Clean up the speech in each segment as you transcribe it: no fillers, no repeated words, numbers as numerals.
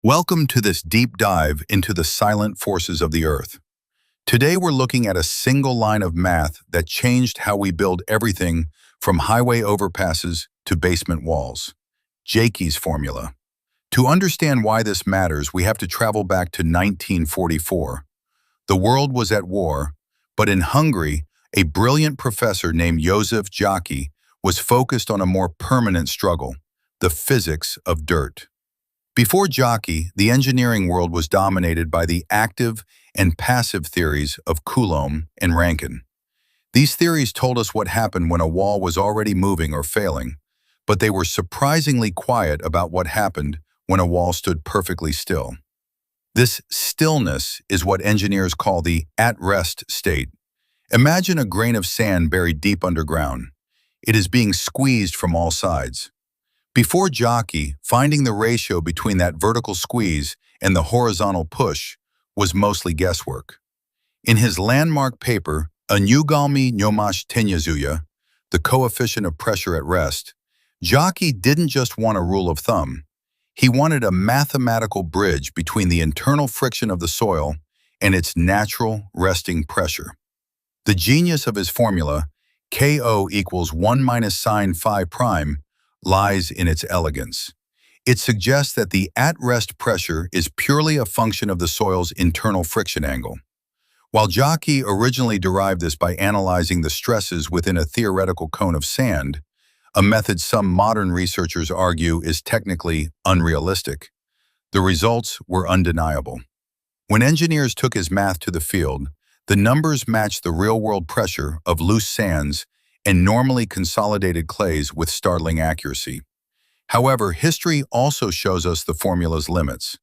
Welcome to this deep dive into the silent forces of the Earth. Today we're looking at a single line of math that changed how we build everything from highway overpasses to basement walls. Jáky's formula. To understand why this matters, we have to travel back to 1944. The world was at war, but in Hungary, a brilliant professor named József Jáky was focused on a more permanent struggle, the physics of dirt. Before Jáky, the engineering world was dominated by the active and passive theories of Coulomb and Rankine. These theories told us what happened when a wall was already moving or failing, but they were surprisingly quiet about what happened when a wall stood perfectly still. This stillness is what engineers call the at-rest state. Imagine a grain of sand buried deep underground. It is being squeezed from all sides. Before Jáky, finding the ratio between that vertical squeeze and the horizontal push was mostly guesswork. In his landmark paper, Anyugalmi Nyomás Tényezője, the coefficient of pressure at rest, Jáky didn't just want a rule of thumb. He wanted a mathematical bridge between the internal friction of the soil and its natural resting pressure. The genius of his formula, Ko equals 1 minus sine phi prime, lies in its elegance. It suggests that the at-rest pressure is purely a function of the soil's internal friction angle. While Jáky originally derived this by analyzing the stresses within a theoretical cone of sand, a method some modern researchers argue is technically unrealistic, the results were undeniable. When engineers took his math to the field, the numbers matched the real-world pressure of loose sands and normally consolidated clays with startling accuracy. However, history also shows us the formula's limits.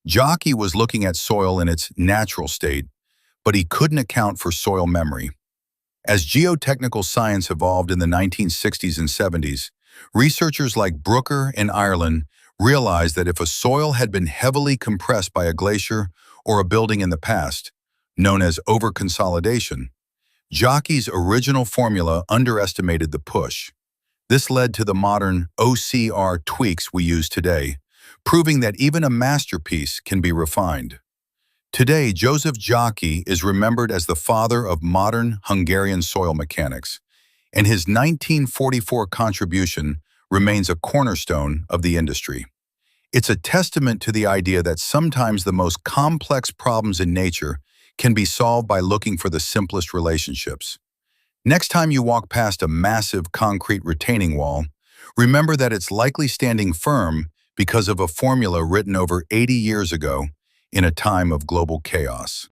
Jáky was looking at soil in its natural state, but he couldn't account for soil memory. As geotechnical science evolved in the 1960s and 70s, researchers like Brooker and Ireland realized that if a soil had been heavily compressed by a glacier or a building in the past, known as overconsolidation, Jáky's original formula underestimated the push. This led to the modern OCR tweaks we use today, proving that even a masterpiece can be refined. Today, József Jáky is remembered as the father of modern Hungarian soil mechanics, and his 1944 contribution remains a cornerstone of the industry. It's a testament to the idea that sometimes the most complex problems in nature can be solved by looking for the simplest relationships. Next time you walk past a massive concrete retaining wall, remember that it's likely standing firm because of a formula written over 80 years ago in a time of global chaos.